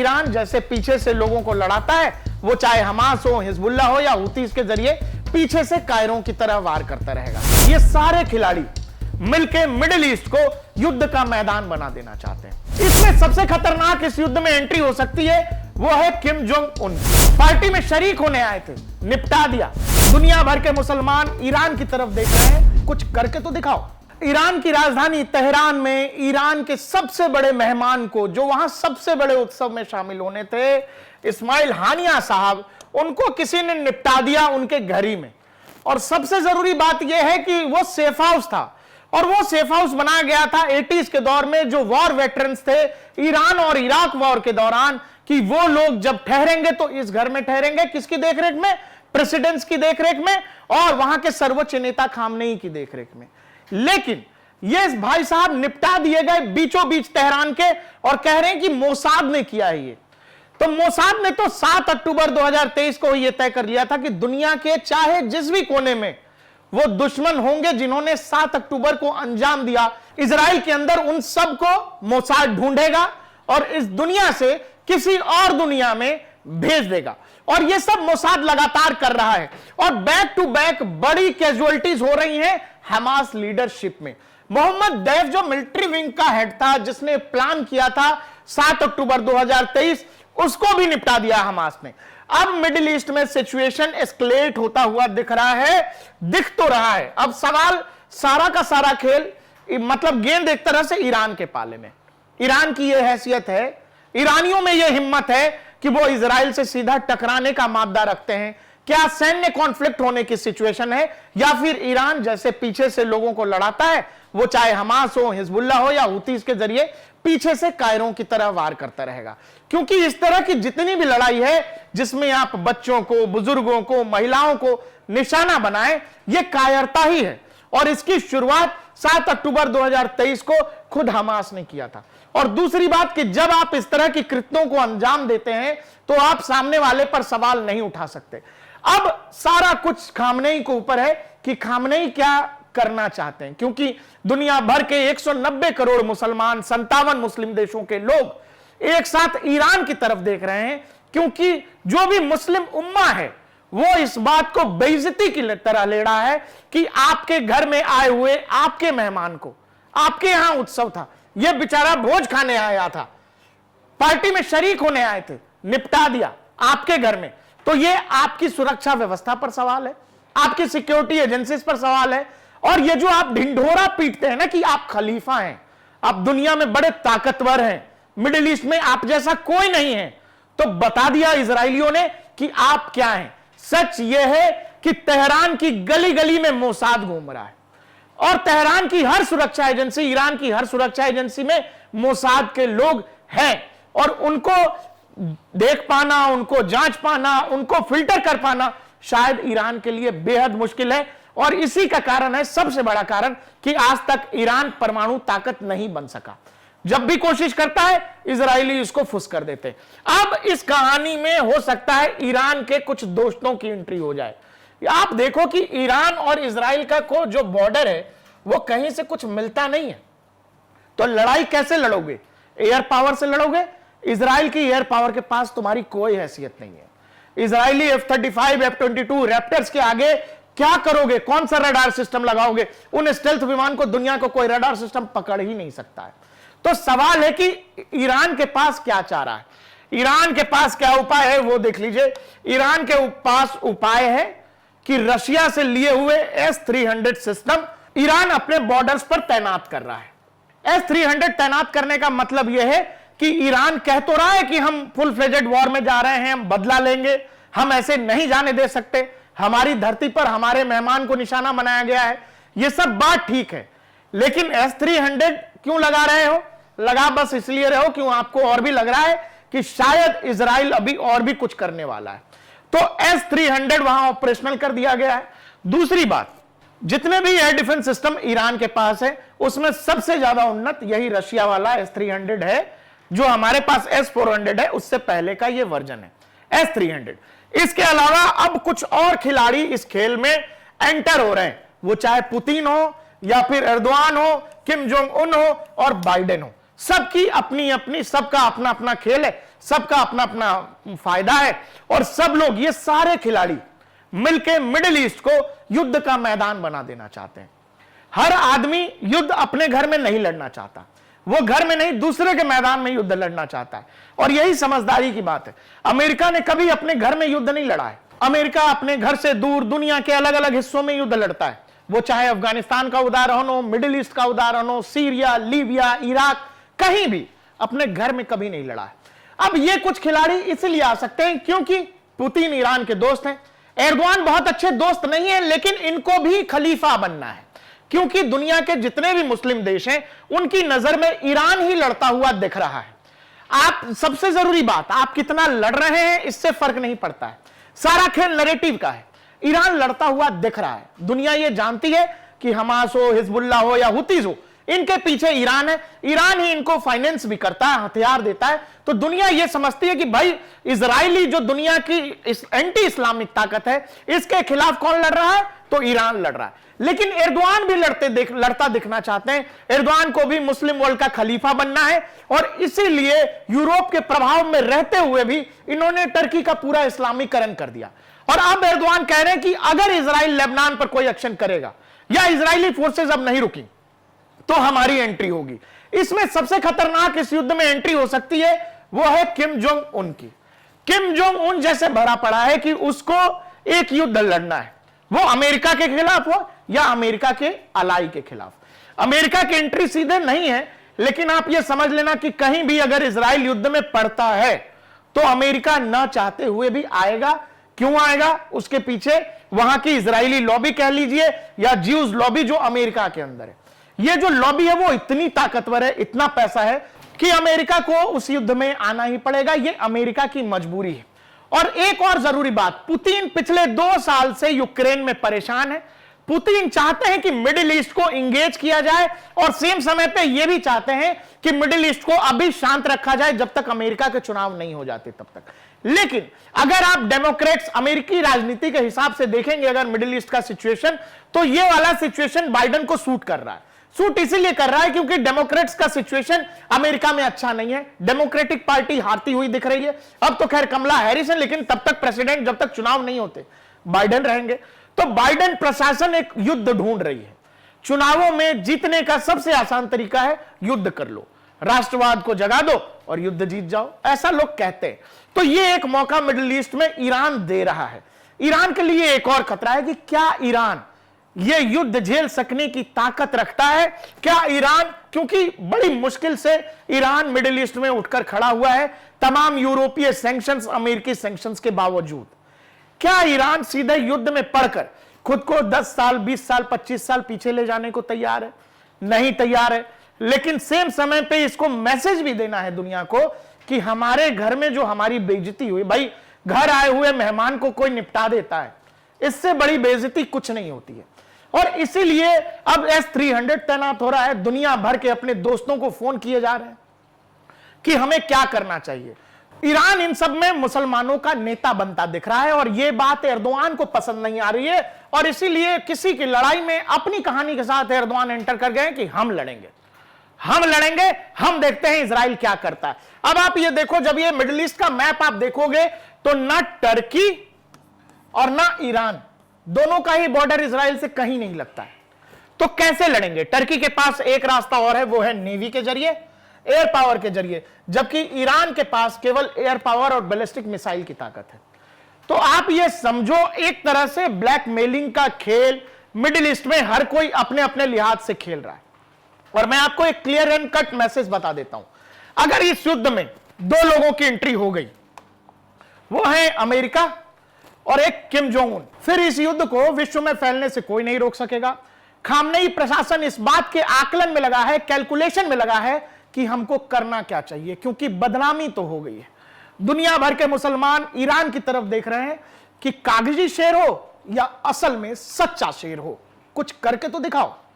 Iran जैसे पीछे से लोगों को लड़ाता है, वो चाहे हमास हो, हिजबुल्लाह हो या हुतीस के जरिए पीछे से कायरों की तरह वार करता रहेगा। ये सारे खिलाड़ी मिलकर मिडिल ईस्ट को युद्ध का मैदान बना देना चाहते हैं। इसमें सबसे खतरनाक इस युद्ध में एंट्री हो सकती है वो है किम जोंग उन। पार्टी में शरीक होने आए थे, निपटा दिया। दुनिया भर के मुसलमान ईरान की तरफ देख रहे हैं, कुछ करके तो दिखाओ। ईरान की राजधानी तेहरान में ईरान के सबसे बड़े मेहमान को, जो वहां सबसे बड़े उत्सव में शामिल होने थे, इस्माइल हानिया साहब, उनको किसी ने निपटा दिया उनके घर ही में। और सबसे जरूरी बात यह है कि वो सेफ हाउस था, और वो सेफ हाउस बनाया गया था 80s के दौर में, जो वॉर वेटरन्स थे ईरान और इराक वॉर के दौरान, कि वो लोग जब ठहरेंगे तो इस घर में ठहरेंगे। किसकी देखरेख में? प्रेसिडेंट्स की देखरेख में और वहां के सर्वोच्च नेता खामनेई की देखरेख में। लेकिन ये भाई साहब निपटा दिए गए बीचों बीच तेहरान के, और कह रहे हैं कि मोसाद ने किया है ये। तो मोसाद ने तो 7 अक्टूबर 2023 को यह तय कर लिया था कि दुनिया के चाहे जिस भी कोने में वो दुश्मन होंगे जिन्होंने 7 अक्टूबर को अंजाम दिया इजराइल के अंदर, उन सबको मोसाद ढूंढेगा और इस दुनिया से किसी और दुनिया में भेज देगा। और ये सब मोसाद लगातार कर रहा है, और बैक टू बैक बड़ी कैजुअलिटीज हो रही हैं हमास लीडरशिप में। मोहम्मद दैफ जो मिलिट्री विंग का हेड था, जिसने प्लान किया था 7 अक्टूबर 2023, उसको भी निपटा दिया हमास ने। अब मिडिल ईस्ट में सिचुएशन एस्केलेट होता हुआ दिख रहा है, दिख तो रहा है। अब सवाल सारा का सारा खेल, मतलब गेंद एक तरह से ईरान के पाले में। ईरान की यह हैसियत है, ईरानियों में यह हिम्मत है कि वो इजराइल से सीधा टकराने का मादा रखते हैं। क्या सैन्य कॉन्फ्लिक्ट होने की सिचुएशन है, या फिर ईरान जैसे पीछे से लोगों को लड़ाता है, वो चाहे हमास हो, हिजबुल्लाह हो या हुतीस के जरिए पीछे से कायरों की तरह वार करता रहेगा। क्योंकि इस तरह की जितनी भी लड़ाई है जिसमें आप बच्चों को, बुजुर्गों को, महिलाओं को निशाना बनाएं, यह कायरता ही है। और इसकी शुरुआत 7 अक्टूबर 2023 को खुद हमास ने किया था। और दूसरी बात कि जब आप इस तरह की कृत्यों को अंजाम देते हैं तो आप सामने वाले पर सवाल नहीं उठा सकते। अब सारा कुछ खामनेई के ऊपर है कि खामनेई क्या करना चाहते हैं, क्योंकि दुनिया भर के 190 करोड़ मुसलमान, 57 मुस्लिम देशों के लोग एक साथ ईरान की तरफ देख रहे हैं। क्योंकि जो भी मुस्लिम उम्मा है वो इस बात को बेइज्जती की तरह ले रहा है कि आपके घर में आए हुए आपके मेहमान को, आपके यहां उत्सव था, यह बेचारा भोज खाने आया था, पार्टी में शरीक होने आए थे, निपटा दिया आपके घर में। तो यह आपकी सुरक्षा व्यवस्था पर सवाल है, आपकी सिक्योरिटी एजेंसीज पर सवाल है। और ये जो आप ढिंढोरा पीटते हैं ना कि आप खलीफा हैं, आप दुनिया में बड़े ताकतवर हैं, मिडिल ईस्ट में आप जैसा कोई नहीं है, तो बता दिया इजरायलियों ने कि आप क्या हैं। सच यह है कि तेहरान की गली गली में मोसाद घूम रहा है, और तेहरान की हर सुरक्षा एजेंसी, ईरान की हर सुरक्षा एजेंसी में मोसाद के लोग हैं। और उनको देख पाना, उनको जांच पाना, उनको फिल्टर कर पाना शायद ईरान के लिए बेहद मुश्किल है। और इसी का कारण है, सबसे बड़ा कारण, कि आज तक ईरान परमाणु ताकत नहीं बन सका। जब भी कोशिश करता है इजरायली इसको फुस कर देते। अब इस कहानी में हो सकता है ईरान के कुछ दोस्तों की एंट्री हो जाए। आप देखो कि ईरान और इजराइल का को जो बॉर्डर है वो कहीं से कुछ मिलता नहीं है। तो लड़ाई कैसे लड़ोगे? एयर पावर से लड़ोगे? इजराइल की एयर पावर के पास तुम्हारी कोई हैसियत नहीं है। इजरायली F-35, F-22 रैप्टर्स के आगे क्या करोगे? कौन सा रडार सिस्टम लगाओगे? उन स्टेल्थ विमान को दुनिया को कोई रडार सिस्टम पकड़ ही नहीं सकता है। तो सवाल है कि ईरान के पास क्या चाह रहा है, ईरान के पास क्या उपाय है, वो देख लीजिए। ईरान के पास उपाय है कि रशिया से लिए हुए S-300 सिस्टम ईरान अपने बॉर्डर्स पर तैनात कर रहा है। S-300 तैनात करने का मतलब यह है कि ईरान कह तो रहा है कि हम फुल फ्लेजेड वॉर में जा रहे हैं, हम बदला लेंगे, हम ऐसे नहीं जाने दे सकते, हमारी धरती पर हमारे मेहमान को निशाना बनाया गया है। यह सब बात ठीक है, लेकिन S-300 क्यों लगा रहे हो? लगा बस इसलिए रहे हो क्यों आपको और भी लग रहा है कि शायद इजराइल अभी और भी कुछ करने वाला है। तो S-300 वहां ऑपरेशनल कर दिया गया है। दूसरी बात, जितने भी एयर डिफेंस सिस्टम ईरान के पास है उसमें सबसे ज्यादा उन्नत यही रशिया वाला S-300 है। जो हमारे पास S-400 है उससे पहले का ये वर्जन है S-300। इसके अलावा अब कुछ और खिलाड़ी इस खेल में एंटर हो रहे हैं, वो चाहे पुतिन हो या फिर एर्दोआन हो, किम जोंग उन हो और बाइडेन हो। सबकी अपनी अपनी, सबका अपना अपना खेल है। सबका अपना अपना फायदा है और सब लोग, ये सारे खिलाड़ी मिलकर मिडिल ईस्ट को युद्ध का मैदान बना देना चाहते हैं। हर आदमी युद्ध अपने घर में नहीं लड़ना चाहता, वो घर में नहीं दूसरे के मैदान में युद्ध लड़ना चाहता है, और यही समझदारी की बात है। अमेरिका ने कभी अपने घर में युद्ध नहीं लड़ा है। अमेरिका अपने घर से दूर दुनिया के अलग अलग हिस्सों में युद्ध लड़ता है, वो चाहे अफगानिस्तान का उदाहरण हो, मिडिल ईस्ट का उदाहरण हो, सीरिया, लीबिया, इराक, कहीं भी अपने घर में कभी नहीं लड़ा है। अब ये कुछ खिलाड़ी इसलिए आ सकते हैं क्योंकि पुतिन ईरान के दोस्त हैं, एर्दोआन बहुत अच्छे दोस्त नहीं है, लेकिन इनको भी खलीफा बनना है, क्योंकि दुनिया के जितने भी मुस्लिम देश हैं उनकी नजर में ईरान ही लड़ता हुआ दिख रहा है। आप, सबसे जरूरी बात, आप कितना लड़ रहे हैं इससे फर्क नहीं पड़ता है, सारा खेल नैरेटिव का है। ईरान लड़ता हुआ दिख रहा है, दुनिया ये जानती है कि हमास हो, हिजबुल्लाह हो या हुतीज हो, इनके पीछे ईरान है, ईरान ही इनको फाइनेंस भी करता है, हथियार देता है। तो दुनिया ये समझती है कि भाई इजरायली जो दुनिया की एंटी इस्लामिक ताकत है, इसके खिलाफ कौन लड़ रहा है? तो ईरान लड़ रहा है। लेकिन एर्दोआन भी लड़ता दिखना चाहते हैं, एर्दोआन को भी मुस्लिम वर्ल्ड का खलीफा बनना है, और इसीलिए यूरोप के प्रभाव में रहते हुए भी इन्होंने टर्की का पूरा इस्लामीकरण कर दिया। और अब एर्दोआन कह रहे हैं कि अगर इजराइल लेबनान पर कोई एक्शन करेगा या इजरायली फोर्सेज अब नहीं रुकी तो हमारी एंट्री होगी। इसमें सबसे खतरनाक इस युद्ध में एंट्री हो सकती है वो है किम जोंग उन की। किम जोंग उन जैसे भरा पड़ा है कि उसको एक युद्ध लड़ना है, वो अमेरिका के खिलाफ हो या अमेरिका के अलाई के खिलाफ। अमेरिका की एंट्री सीधे नहीं है, लेकिन आप ये समझ लेना कि कहीं भी अगर इजराइल युद्ध में पड़ता है तो अमेरिका न चाहते हुए भी आएगा। क्यों आएगा? उसके पीछे वहां की इजरायली लॉबी कह लीजिए या ज्यूज लॉबी जो अमेरिका के अंदर है। ये जो लॉबी है वो इतनी ताकतवर है, इतना पैसा है कि अमेरिका को उस युद्ध में आना ही पड़ेगा, ये अमेरिका की मजबूरी है। और एक और जरूरी बात, पुतिन पिछले 2 साल से यूक्रेन में परेशान है। पुतिन चाहते हैं कि मिडिल ईस्ट को इंगेज किया जाए और सेम समय पे ये भी चाहते हैं कि मिडिल ईस्ट को अभी शांत रखा जाए जब तक अमेरिका के चुनाव नहीं हो जाते तब तक। लेकिन अगर आप डेमोक्रेट्स अमेरिकी राजनीति के हिसाब से देखेंगे अगर मिडिल ईस्ट का सिचुएशन, तो ये वाला सिचुएशन बाइडेन को सूट कर रहा है। सूट इसीलिए कर रहा है क्योंकि डेमोक्रेट्स का सिचुएशन अमेरिका में अच्छा नहीं है, डेमोक्रेटिक पार्टी हारती हुई दिख रही है। अब तो खैर कमला हैरिस है, लेकिन तब तक प्रेसिडेंट, जब तक चुनाव नहीं होते, बाइडेन रहेंगे। तो बाइडेन प्रशासन एक युद्ध ढूंढ रही है। चुनावों में जीतने का सबसे आसान तरीका है युद्ध कर लो, राष्ट्रवाद को जगा दो और युद्ध जीत जाओ, ऐसा लोग कहते हैं। तो ये एक मौका मिडिल ईस्ट में ईरान दे रहा है। ईरान के लिए एक और खतरा है कि क्या ईरान ये युद्ध झेल सकने की ताकत रखता है? क्या ईरान, क्योंकि बड़ी मुश्किल से ईरान मिडिल ईस्ट में उठकर खड़ा हुआ है तमाम यूरोपीय सैंक्शंस, अमेरिकी सैंक्शंस के बावजूद, क्या ईरान सीधे युद्ध में पड़कर खुद को 10 साल, 20 साल, 25 साल पीछे ले जाने को तैयार है? नहीं तैयार है। लेकिन सेम समय पे इसको मैसेज भी देना है दुनिया को कि हमारे घर में जो हमारी बेइज्जती हुई, भाई घर आए हुए मेहमान को कोई निपटा देता है, इससे बड़ी बेइज्जती कुछ नहीं होती है। और इसीलिए अब S-300 तैनात हो रहा है। दुनिया भर के अपने दोस्तों को फोन किए जा रहे हैं कि हमें क्या करना चाहिए। ईरान इन सब में मुसलमानों का नेता बनता दिख रहा है और यह बात एर्दोआन को पसंद नहीं आ रही है, और इसीलिए किसी की लड़ाई में अपनी कहानी के साथ एर्दोआन एंटर कर गए कि हम लड़ेंगे, हम लड़ेंगे, हम देखते हैं इजराइल क्या करता है। अब आप ये देखो, जब ये मिडिल ईस्ट का मैप आप देखोगे तो ना टर्की और ना ईरान, दोनों का ही बॉर्डर इजराइल से कहीं नहीं लगता है। तो कैसे लड़ेंगे? टर्की के पास एक रास्ता और है, वो है नेवी के जरिए, एयर पावर के जरिए, जबकि ईरान के पास केवल एयर पावर और बैलिस्टिक मिसाइल की ताकत है। तो आप ये समझो एक तरह से ब्लैकमेलिंग का खेल मिडिल ईस्ट में हर कोई अपने अपने लिहाज से खेल रहा है। और मैं आपको एक क्लियर एंड कट मैसेज बता देता हूं, अगर इस युद्ध में 2 लोगों की एंट्री हो गई, वो है अमेरिका और एक किम जोंग उन, फिर इस युद्ध को विश्व में फैलने से कोई नहीं रोक सकेगा। खामनेई प्रशासन इस बात के आकलन में लगा है, कैलकुलेशन में लगा है कि हमको करना क्या चाहिए, क्योंकि बदनामी तो हो गई है। दुनिया भर के मुसलमान ईरान की तरफ देख रहे हैं कि कागजी शेर हो या असल में सच्चा शेर हो, कुछ करके तो दिखाओ।